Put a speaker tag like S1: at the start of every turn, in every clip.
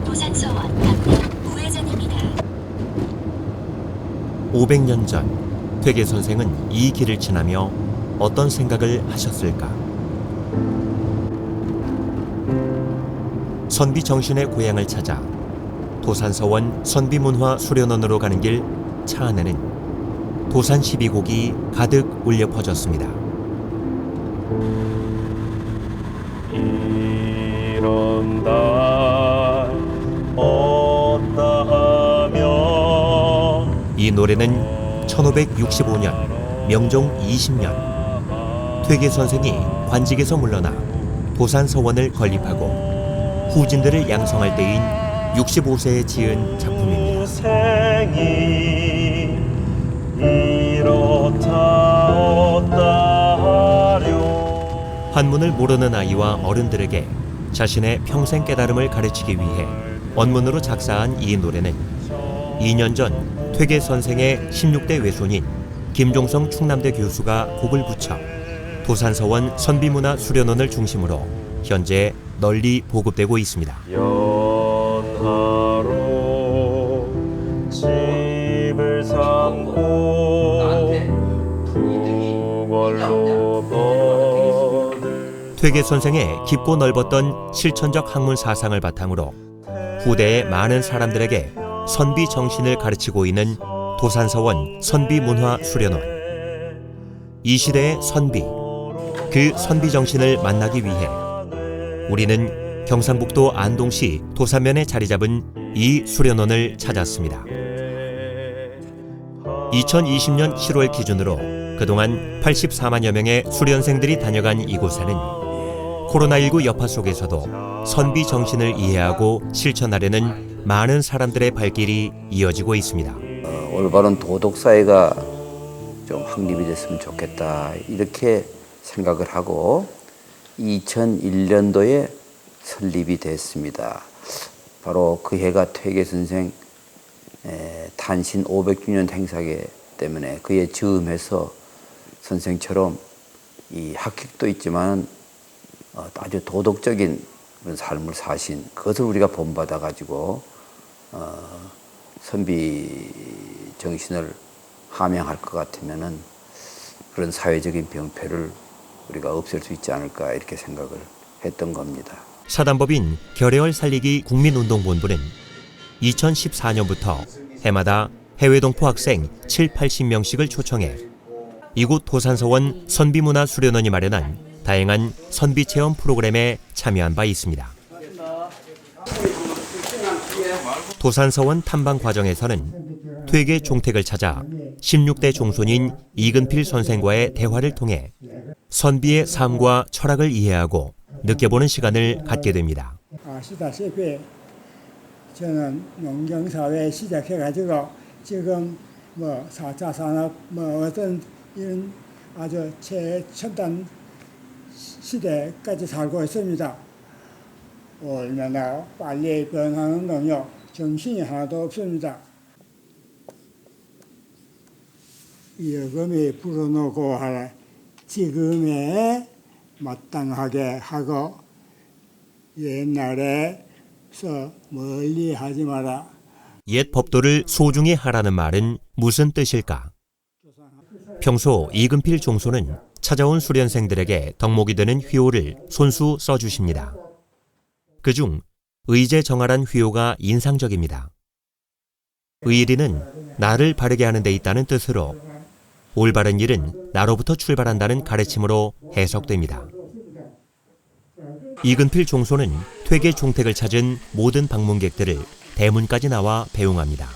S1: 도산서원 방면 우회전입니다.
S2: 500년 전 퇴계 선생은 이 길을 지나며 어떤 생각을 하셨을까? 선비 정신의 고향을 찾아 도산서원 선비문화 수련원으로 가는 길 차 안에는 도산 12곡이 가득 울려 퍼졌습니다.
S3: 이런 날 어떠하며
S2: 이 노래는 1565년 명종 20년 퇴계 선생이 관직에서 물러나 도산서원을 건립하고 후진들을 양성할 때인 65세에 지은 작품입니다.
S3: 생이 이렇다 어떠하려
S2: 한문을 모르는 아이와 어른들에게 자신의 평생 깨달음을 가르치기 위해 원문으로 작사한 이 노래는 2년 전 퇴계 선생의 16대 외손인 김종성 충남대 교수가 곡을 붙여 도산서원 선비문화 수련원을 중심으로 현재 널리 보급되고 있습니다.
S3: 연하로 집을 삼고 부걸로 버들
S2: 퇴계 선생의 깊고 넓었던 실천적 학문 사상을 바탕으로 후대의 많은 사람들에게 선비 정신을 가르치고 있는 도산서원 선비문화 수련원. 이 시대의 선비, 그 선비 정신을 만나기 위해 우리는 경상북도 안동시 도산면에 자리 잡은 이 수련원을 찾았습니다. 2020년 7월 기준으로 그동안 84만여 명의 수련생들이 다녀간 이곳에는 코로나19 여파 속에서도 선비 정신을 이해하고 실천하려는 많은 사람들의 발길이 이어지고 있습니다.
S4: 올바른 도덕 사회가 좀 확립이 됐으면 좋겠다 이렇게 생각을 하고 2001년도에 설립이 됐습니다. 바로 그 해가 퇴계 선생 탄신 500주년 행사기 때문에 그에 즈음해서 선생처럼 이 학식도 있지만 아주 도덕적인 그런 삶을 사신 그것을 우리가 본받아 가지고 선비 정신을 함양할 것 같으면은 그런 사회적인 병폐를 우리가 없앨 수 있지 않을까 이렇게 생각을 했던 겁니다.
S2: 사단법인 결의월 살리기 국민운동본부는 2014년부터 해마다 해외 동포 학생 7, 80명씩을 초청해 이곳 도산서원 선비문화 수련원이 마련한 다양한 선비 체험 프로그램에 참여한 바 있습니다. 도산서원 탐방 과정에서는 퇴계 종택을 찾아 16대 종손인 이근필 선생과의 대화를 통해 선비의 삶과 철학을 이해하고 느껴보는 시간을 갖게 됩니다.
S5: 아시다시피 저는 농경사회 시작해가지고 지금 4차 산업 어떤 이런 아주 최첨단 시대까지 살고 있습니다. 얼마나 빨리 변하는 놈요. 정신이 하나도 없습니다. 여금이 불어넣고 할 지금에 마땅하게 하고 옛날에서 멀리 하지 마라.
S2: 옛 법도를 소중히 하라는 말은 무슨 뜻일까? 평소 이근필 종소는 찾아온 수련생들에게 덕목이 되는 휘호를 손수 써주십니다. 그중 의제정화란 휘호가 인상적입니다. 의리는 나를 바르게 하는 데 있다는 뜻으로 올바른 일은 나로부터 출발한다는 가르침으로 해석됩니다. 이근필 종소는 퇴계 종택을 찾은 모든 방문객들을 대문까지 나와 배웅합니다.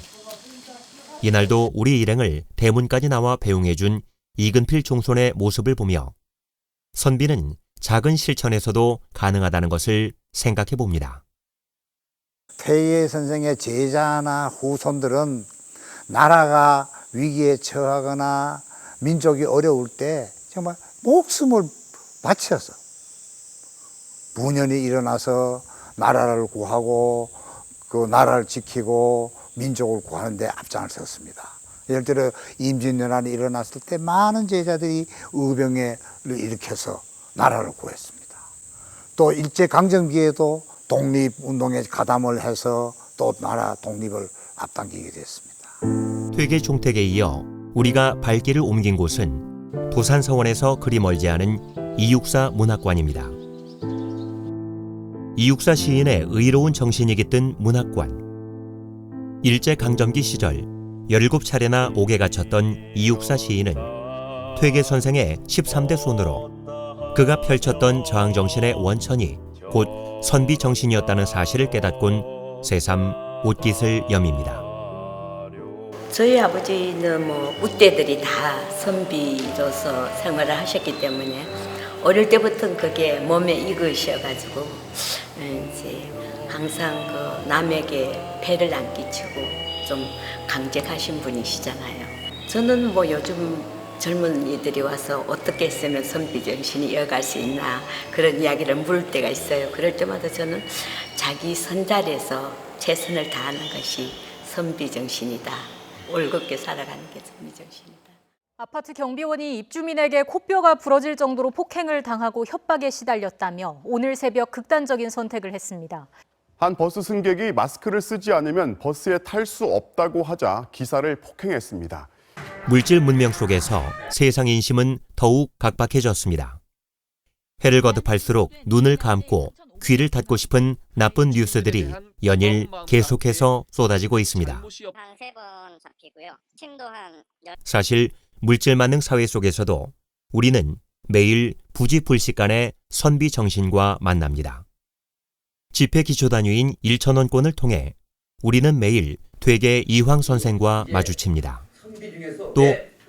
S2: 이날도 우리 일행을 대문까지 나와 배웅해준 이근필 종손의 모습을 보며 선비는 작은 실천에서도 가능하다는 것을 생각해 봅니다.
S6: 퇴계 선생의 제자나 후손들은 나라가 위기에 처하거나 민족이 어려울 때 정말 목숨을 바쳐서 분연히 일어나서 나라를 구하고 그 나라를 지키고 민족을 구하는 데 앞장을 섰습니다. 예를 들어 임진왜란이 일어났을 때 많은 제자들이 의병을 일으켜서 나라를 구했습니다. 또 일제강점기에도 독립운동에 가담을 해서 또 나라 독립을 앞당기게 됐습니다.
S2: 퇴계 종택에 이어 우리가 발길을 옮긴 곳은 도산서원에서 그리 멀지 않은 이육사 문학관입니다. 이육사 시인의 의로운 정신이 깃든 문학관. 일제강점기 시절 17차례나 옥에 갇혔던 이육사 시인은 퇴계 선생의 13대 손으로 그가 펼쳤던 저항정신의 원천이 곧 선비정신이었다는 사실을 깨닫곤 새삼 옷깃을 여밉니다.
S7: 저희 아버지는 우대들이 다 선비로서 생활을 하셨기 때문에 어릴 때부터 그게 몸에 익으셔가지고 이제 항상 그 남에게 폐를 안 끼치고 좀 강직하신 분이시잖아요. 저는 요즘 젊은이들이 와서 어떻게 했으면 선비 정신이 이어갈 수 있나 그런 이야기를 물을 때가 있어요. 그럴 때마다 저는 자기 선자리에서 최선을 다하는 것이 선비 정신이다. 올곧게 살아가는 게 선비 정신이다.
S8: 아파트 경비원이 입주민에게 코뼈가 부러질 정도로 폭행을 당하고 협박에 시달렸다며 오늘 새벽 극단적인 선택을 했습니다.
S9: 한 버스 승객이 마스크를 쓰지 않으면 버스에 탈 수 없다고 하자 기사를 폭행했습니다.
S2: 물질 문명 속에서 세상 인심은 더욱 각박해졌습니다. 해를 거듭할수록 눈을 감고 귀를 닫고 싶은 나쁜 뉴스들이 연일 계속해서 쏟아지고 있습니다.
S10: 한 3번 잡히고요. 침도 한
S2: 사실 물질 만능 사회 속에서도 우리는 매일 부지불식간의 선비 정신과 만납니다. 집회 기초 단위인 1,000원권을 통해 우리는 매일 퇴계 이황 선생과 마주칩니다. 또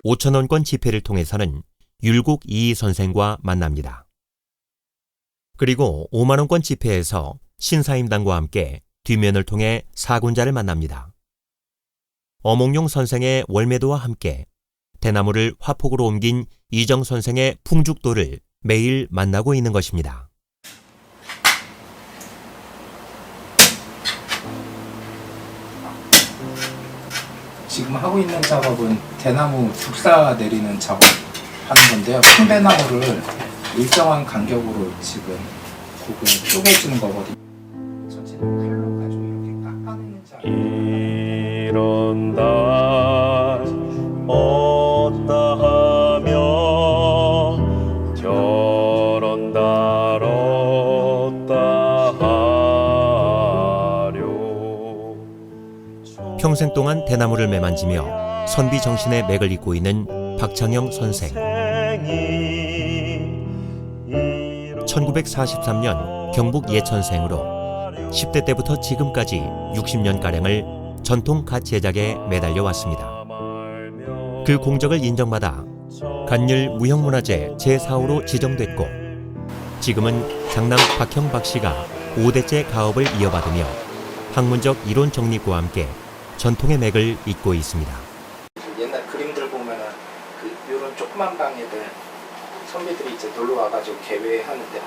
S2: 5,000원권 집회를 통해서는 율곡 이희 선생과 만납니다. 그리고 5만원권 집회에서 신사임당과 함께 뒷면을 통해 사군자를 만납니다. 어몽룡 선생의 월매도와 함께 대나무를 화폭으로 옮긴 이정 선생의 풍죽도를 매일 만나고 있는 것입니다.
S11: 지금 하고 있는 작업은 대나무 죽사 내리는 작업 하는 건데요. 큰 대나무를 일정한 간격으로 지금 그걸 쪼개주는 거거든요. 전체는 칼로 가지고 이렇게 깎아내는 작업.
S3: 이런 날 없다 하면 저런 날 없다 하려.
S2: 평생 동안 대나무를 매만지며 선비 정신의 맥을 잇고 있는 박창영 선생. 1943년 경북 예천생으로 10대 때부터 지금까지 60년가량을 전통 갓 제작에 매달려 왔습니다. 그 공적을 인정받아 간율 무형문화재 제4호로 지정됐고 지금은 장남 박형 박씨가 5대째 가업을 이어받으며 학문적 이론 정립과 함께 전통의 맥을 잇고 있습니다.
S11: 옛날 그림들 보면은 이런 조그만 방에들 선비들이 이제 놀러 와가지고 개회하는데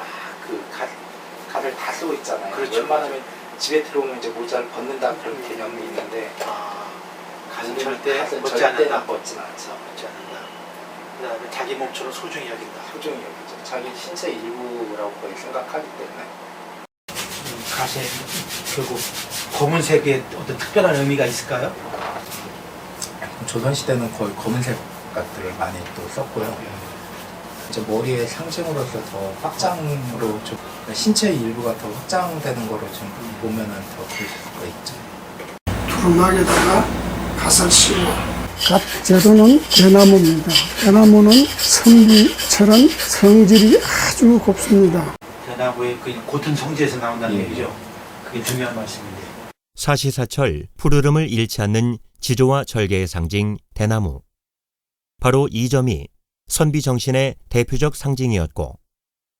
S11: 그 갓을 다 쓰고 있잖아요. 그렇죠. 웬만하면 집에 들어오면 이제 모자를 벗는다 그런 개념이 있는데 갓은 절대 벗지 않는다. 벗진 않죠. 벗지 않는다. 그다음에 자기 몸처럼 소중히 여긴다. 소중히 여기죠. 자기 신체 일부라고 거의 생각하기 때문에. 갓에 결국 검은색에 어떤 특별한 의미가 있을까요? 조선시대는 거의 검은색 갓들을 많이 또 썼고요. 이제 머리의 상징으로서 더 확장으로 좀 신체의 일부가 더 확장되는 거로 좀 보면은 더 그럴 수가 있죠.
S5: 두루마기에다가 갓을 씌워. 갓 제도는 대나무입니다. 대나무는 선비처럼 성질이 아주 곱습니다.
S11: 대나무의 그 고든 성질에서 나온다는 얘기죠. 그게 중요한 말씀인데.
S2: 사시사철 푸르름을 잃지 않는 지조와 절개의 상징 대나무. 바로 이 점이 선비 정신의 대표적 상징이었고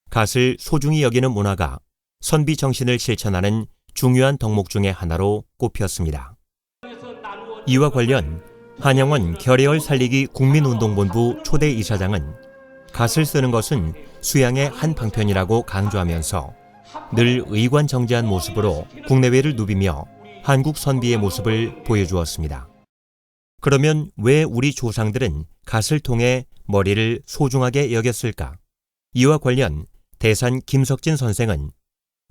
S2: 갓을 소중히 여기는 문화가 선비 정신을 실천하는 중요한 덕목 중의 하나로 꼽혔습니다. 이와 관련 한영원 결의월 살리기 국민운동본부 초대 이사장은 갓을 쓰는 것은 수양의 한 방편이라고 강조하면서 늘 의관정제한 모습으로 국내외를 누비며 한국 선비의 모습을 보여주었습니다. 그러면 왜 우리 조상들은 갓을 통해 머리를 소중하게 여겼을까? 이와 관련 대산 김석진 선생은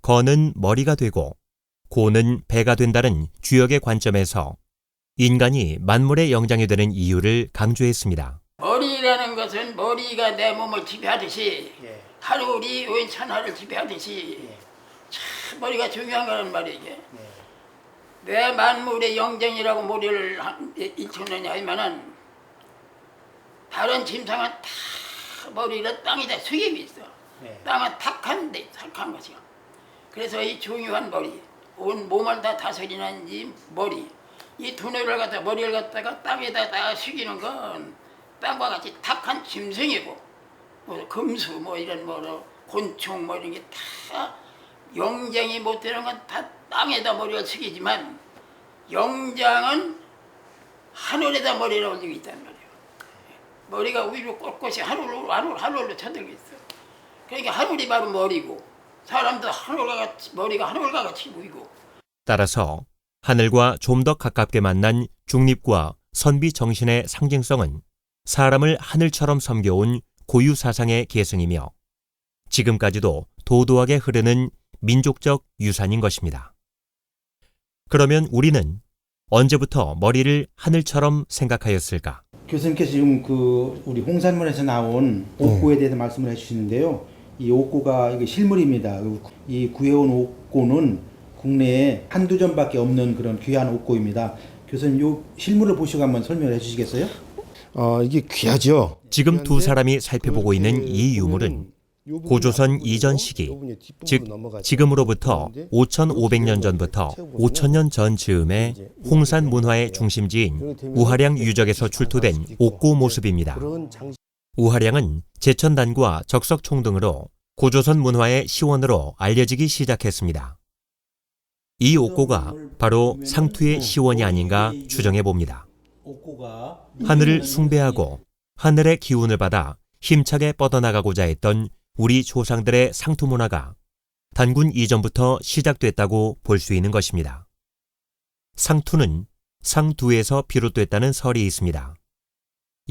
S2: 거는 머리가 되고 고는 배가 된다는 주역의 관점에서 인간이 만물의 영장이 되는 이유를 강조했습니다.
S12: 머리라는 것은 머리가 내 몸을 지배하듯이 하늘이 온 천하를 지배하듯이 참 머리가 중요한 거란 말이에요. 내 만물의 영장이라고 머리를 일컫느냐 하면은 다른 짐승은 다 머리를 땅에다 수입이 있어. 땅은 탁한데 탁한 것이야. 그래서 이 중요한 머리, 온 몸을 다 다스리는 이 머리, 이 두뇌를 갖다 머리를 갖다가 땅에다 다 숙이는 건 땅과 같이 탁한 짐승이고, 뭐 금수 뭐 이런 뭐 곤충 뭐 이런 게 다 영장이 못 되는 건 다 땅에다 머리를 숙이지만 영장은 하늘에다 머리를 올리고 있단 말이에요. 머리가 위로 꼿꼿이 하늘로 쳐들고 있어. 그러니까 하늘이 바로 머리고 사람도 머리가 하늘과 같이 보이고.
S2: 따라서 하늘과 좀 더 가깝게 만난 중립과 선비 정신의 상징성은 사람을 하늘처럼 섬겨온 고유 사상의 계승이며 지금까지도 도도하게 흐르는 민족적 유산인 것입니다. 그러면 우리는 언제부터 머리를 하늘처럼 생각하였을까?
S13: 교수님께서 지금 우리 홍산문에서 나온 옥고에 대해서 말씀을 해주시는데요. 이 옥고가 이게 실물입니다. 이 구해온 옥고는 국내에 한두 점밖에 없는 그런 귀한 옥고입니다. 교수님, 이 실물을 보시고 한번 설명을 해주시겠어요?
S14: 이게 귀하죠.
S2: 지금 두 사람이 살펴보고 있는 이 유물은 고조선 이전 시기, 즉 지금으로부터 5,500년 전부터 5,000년 전 즈음의 홍산 문화의 중심지인 우하량 유적에서 출토된 옥고 모습입니다. 우하량은 제천단과 적석총 등으로 고조선 문화의 시원으로 알려지기 시작했습니다. 이 옥고가 바로 상투의 시원이 아닌가 추정해 봅니다. 하늘을 숭배하고 하늘의 기운을 받아 힘차게 뻗어나가고자 했던 우리 조상들의 상투 문화가 단군 이전부터 시작됐다고 볼 수 있는 것입니다. 상투는 상두에서 비롯됐다는 설이 있습니다.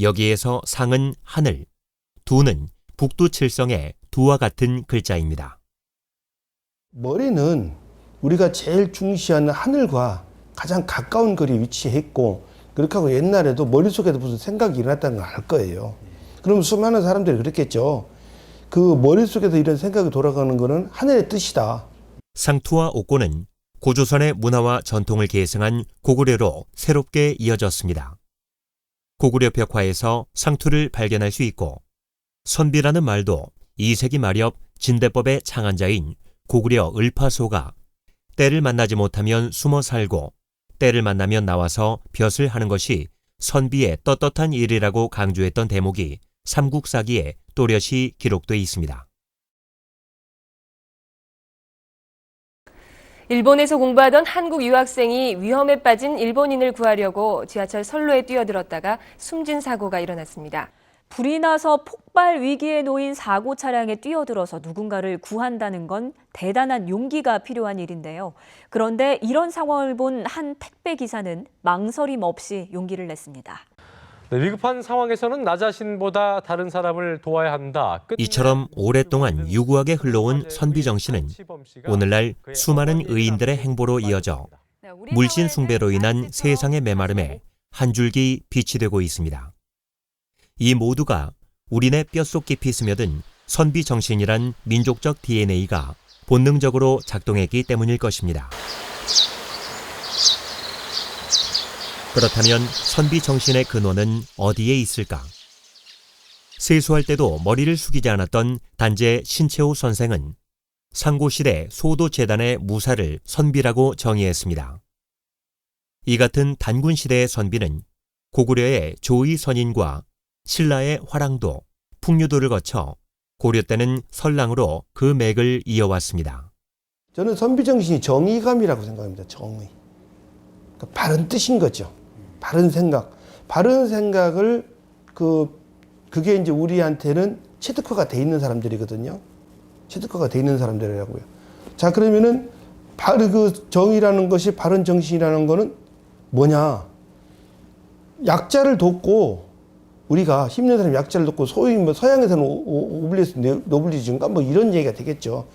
S2: 여기에서 상은 하늘, 두는 북두 칠성의 두와 같은 글자입니다.
S14: 머리는 우리가 제일 중시하는 하늘과 가장 가까운 거리에 위치했고, 그렇게 하고 옛날에도 머릿속에도 무슨 생각이 일어났다는 걸 알 거예요. 그럼 수많은 사람들이 그랬겠죠. 그 머릿속에서 이런 생각이 돌아가는 거는 하늘의 뜻이다.
S2: 상투와 옥고는 고조선의 문화와 전통을 계승한 고구려로 새롭게 이어졌습니다. 고구려 벽화에서 상투를 발견할 수 있고, 선비라는 말도 2세기 말엽 진대법의 창안자인 고구려 을파소가 때를 만나지 못하면 숨어 살고 때를 만나면 나와서 벼슬 하는 것이 선비의 떳떳한 일이라고 강조했던 대목이 삼국사기에 또렷이 기록돼 있습니다.
S15: 일본에서 공부하던 한국 유학생이 위험에 빠진 일본인을 구하려고 지하철 선로에 뛰어들었다가 숨진 사고가 일어났습니다.
S8: 불이 나서 폭발 위기에 놓인 사고 차량에 뛰어들어서 누군가를 구한다는 건 대단한 용기가 필요한 일인데요. 그런데 이런 상황을 본 한 택배 기사는 망설임 없이 용기를 냈습니다.
S16: 위급한 상황에서는 나 자신보다 다른 사람을 도와야 한다.
S2: 이처럼 오랫동안 유구하게 흘러온 선비 정신은 오늘날 수많은 의인들의 행보로 이어져 물신 숭배로 인한 세상의 메마름에 한 줄기 빛이 되고 있습니다. 이 모두가 우리네 뼛속 깊이 스며든 선비 정신이란 민족적 DNA가 본능적으로 작동했기 때문일 것입니다. 그렇다면 선비 정신의 근원은 어디에 있을까? 세수할 때도 머리를 숙이지 않았던 단재 신채호 선생은 상고시대 소도재단의 무사를 선비라고 정의했습니다. 이 같은 단군시대의 선비는 고구려의 조의선인과 신라의 화랑도, 풍류도를 거쳐 고려 때는 설랑으로 그 맥을 이어왔습니다.
S14: 저는 선비 정신이 정의감이라고 생각합니다. 정의. 그러니까 바른 뜻인 거죠. 바른 생각. 바른 생각을 그게 이제 우리한테는 체득화가 돼 있는 사람들이거든요. 체득화가 돼 있는 사람들이라고요. 자, 그러면은 그 정의라는 것이 바른 정신이라는 거는 뭐냐? 약자를 돕고 우리가 힘든 사람 약자를 돕고 소위 뭐 서양에서는 오블리스 노블리즘인가 뭐 이런 얘기가 되겠죠.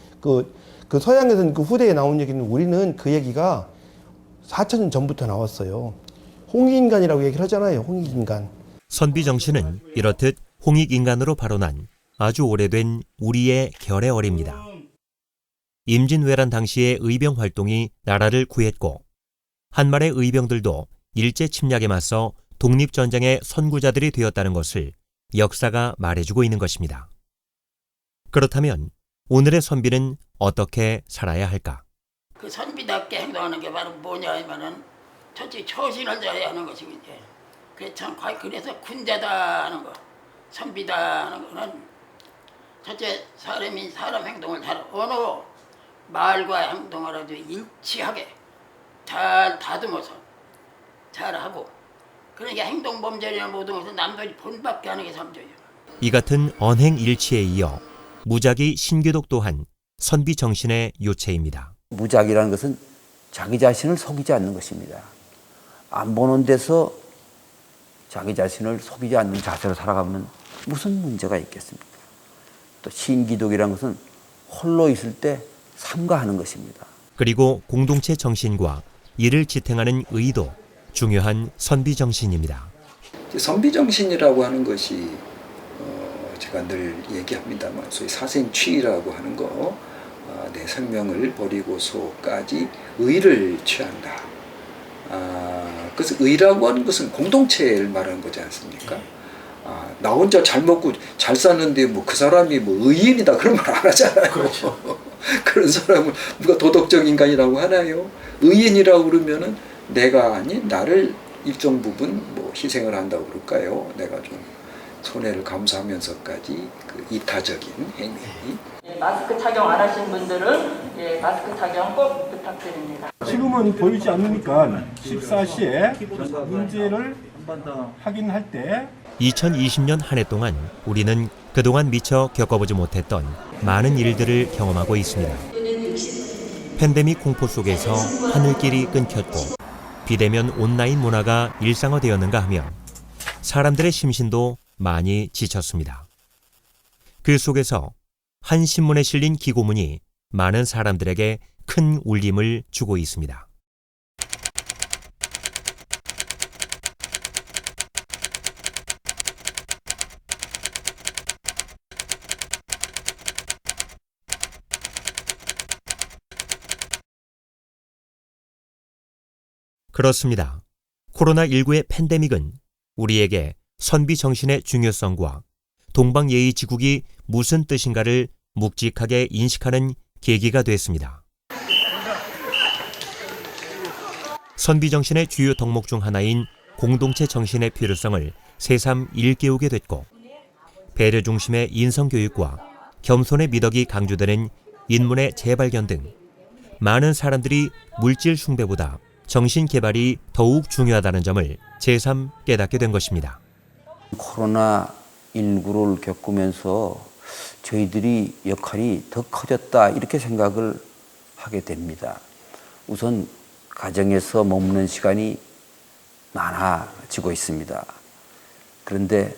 S14: 그 서양에서는 그 후대에 나온 얘기는 우리는 그 얘기가 4,000년 전부터 나왔어요. 홍익인간이라고 얘기를 하잖아요. 홍익인간.
S2: 선비 정신은 이렇듯 홍익인간으로 발원한 아주 오래된 우리의 결의 어립니다. 임진왜란 당시의 의병 활동이 나라를 구했고 한말의 의병들도 일제 침략에 맞서 독립전쟁의 선구자들이 되었다는 것을 역사가 말해주고 있는 것입니다. 그렇다면 오늘의 선비는 어떻게 살아야 할까?
S12: 그 선비답게 행동하는 게 바로 뭐냐 하면은 첫째 처신을 잘해야 하는 것이고 이제 그래서 군자다 하는 거, 선비다 하는 거는 첫째 사람이 사람 행동을 잘 어느 말과 행동을 아주 일치하게 잘 다듬어서 잘하고 그러니까 행동 범죄나 모든 것은 남들이 본받게 하는 게 삼조예요.
S2: 이 같은 언행 일치에 이어 무작위 신기독 또한 선비 정신의 요체입니다.
S4: 무작위라는 것은 자기 자신을 속이지 않는 것입니다. 안 보는 데서 자기 자신을 속이지 않는 자세로 살아가면 무슨 문제가 있겠습니까? 또 신기독이라는 것은 홀로 있을 때 삼가하는 것입니다.
S2: 그리고 공동체 정신과 이를 지탱하는 의도, 중요한 선비 정신입니다.
S17: 선비 정신이라고 하는 것이 제가 늘 얘기합니다만 소위 사생취라고 하는 거, 내 생명을 버리고서까지 의를 취한다. 그래서 의라고 하는 것은 공동체를 말하는 거지 않습니까? 나 혼자 잘 먹고 잘 사는데 뭐 그 사람이 뭐 의인이다 그런 말 안 하잖아요. 그렇죠. 그런 사람을 누가 도덕적 인간이라고 하나요? 의인이라고 그러면은 내가 아닌 나를 일정 부분 뭐 희생을 한다고 그럴까요? 내가 좀 손해를 감수하면서까지 그 이타적인 행위.
S18: 마스크 착용 안 하신 분들은 마스크 착용 꼭 부탁드립니다.
S19: 지금은 보이지 않으니까 14시에 문제를 확인할 때
S2: 2020년 한 해 동안 우리는 그동안 미처 겪어보지 못했던 많은 일들을 경험하고 있습니다. 팬데믹 공포 속에서 하늘길이 끊겼고 비대면 온라인 문화가 일상화되었는가 하면 사람들의 심신도 많이 지쳤습니다. 그 속에서 한 신문에 실린 기고문이 많은 사람들에게 큰 울림을 주고 있습니다. 그렇습니다. 코로나19의 팬데믹은 우리에게 선비 정신의 중요성과 동방예의지국이 무슨 뜻인가를 묵직하게 인식하는 계기가 됐습니다. 선비 정신의 주요 덕목 중 하나인 공동체 정신의 필요성을 새삼 일깨우게 됐고 배려 중심의 인성교육과 겸손의 미덕이 강조되는 인문의 재발견 등 많은 사람들이 물질 숭배보다 정신 개발이 더욱 중요하다는 점을 새삼 깨닫게 된 것입니다.
S4: 코로나19를 겪으면서 저희들이 역할이 더 커졌다 이렇게 생각을 하게 됩니다. 우선 가정에서 머무는 시간이 많아지고 있습니다. 그런데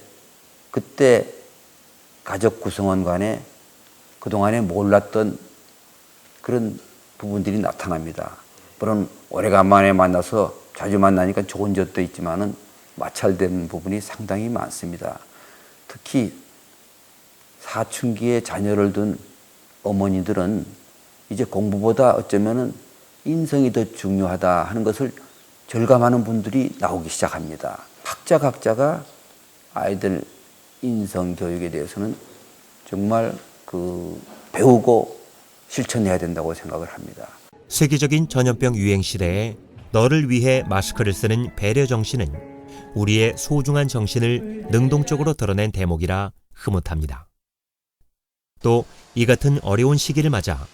S4: 그때 가족 구성원 간에 그동안에 몰랐던 그런 부분들이 나타납니다. 물론 오래간만에 만나서 자주 만나니까 좋은 점도 있지만은 마찰된 부분이 상당히 많습니다. 특히 사춘기에 자녀를 둔 어머니들은 이제 공부보다 어쩌면은 인성이 더 중요하다 하는 것을 절감하는 분들이 나오기 시작합니다. 각자가 아이들 인성 교육에 대해서는 정말 배우고 실천해야 된다고 생각을 합니다.
S2: 세계적인 전염병 유행 시대에 너를 위해 마스크를 쓰는 배려 정신은 우리의 소중한 정신을 능동적으로 드러낸 대목이라 흐뭇합니다. 또 이 같은 어려운 시기를 맞아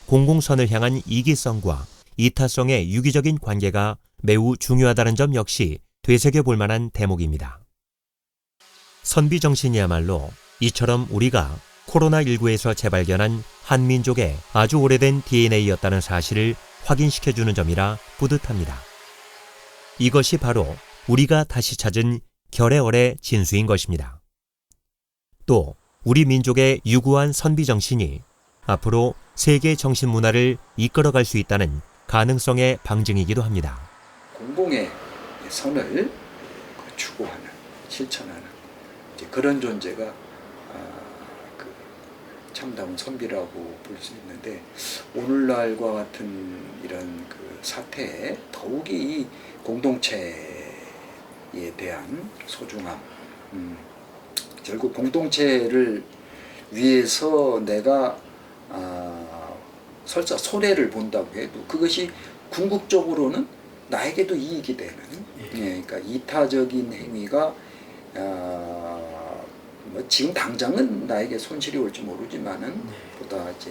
S2: 공공선을 향한 이기성과 이타성의 유기적인 관계가 매우 중요하다는 점 역시 되새겨볼 만한 대목입니다. 선비 정신이야말로 이처럼 우리가 코로나19에서 재발견한 한민족의 아주 오래된 DNA였다는 사실을 확인시켜주는 점이라 뿌듯합니다. 이것이 바로 우리가 다시 찾은 결의월의 진수인 것입니다. 또 우리 민족의 유구한 선비 정신이 앞으로 세계 정신 문화를 이끌어갈 수 있다는 가능성의 방증이기도 합니다.
S17: 공공의 선을 추구하는, 실천하는 이제 그런 존재가 그 참다운 선비라고 볼 수 있는데, 오늘날과 같은 이런 그 사태에 더욱이 이 공동체에 대한 소중함, 결국 공동체를 위해서 내가 설사 손해를 본다고 해도 그것이 궁극적으로는 나에게도 이익이 되는, 그러니까 이타적인 행위가 뭐 지금 당장은 나에게 손실이 올지 모르지만은 보다 이제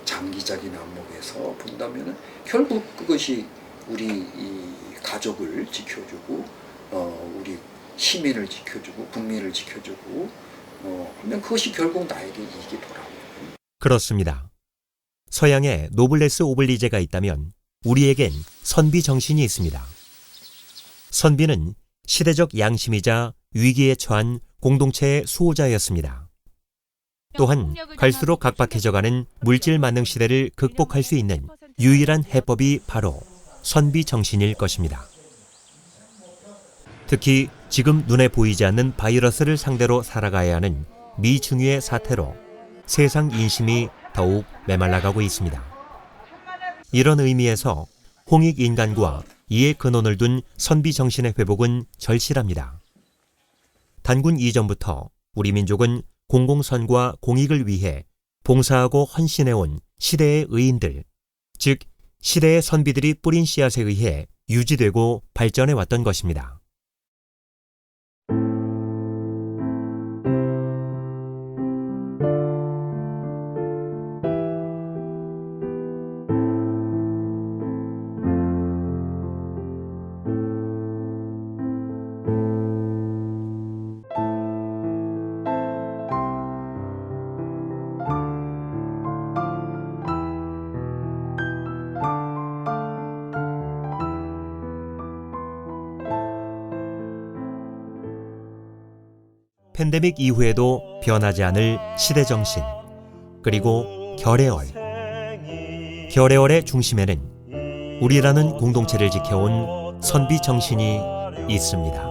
S17: 장기적인 안목에서 본다면은 결국 그것이 우리 이 가족을 지켜주고 우리 시민을 지켜주고 국민을 지켜주고 하면 그것이 결국 나에게 이익이 돌아오는.
S2: 그렇습니다. 서양에 노블레스 오블리제가 있다면 우리에겐 선비 정신이 있습니다. 선비는 시대적 양심이자 위기에 처한 공동체의 수호자였습니다. 또한 갈수록 각박해져가는 물질 만능 시대를 극복할 수 있는 유일한 해법이 바로 선비 정신일 것입니다. 특히 지금 눈에 보이지 않는 바이러스를 상대로 살아가야 하는 미중유의 사태로 세상 인심이 더욱 메말라가고 있습니다. 이런 의미에서 홍익인간과 이에 근원을 둔 선비 정신의 회복은 절실합니다. 단군 이전부터 우리 민족은 공공선과 공익을 위해 봉사하고 헌신해온 시대의 의인들, 즉 시대의 선비들이 뿌린 씨앗에 의해 유지되고 발전해왔던 것입니다. 팬데믹 이후에도 변하지 않을 시대정신, 그리고 결의월. 결의월의 중심에는 우리라는 공동체를 지켜온 선비 정신이 있습니다.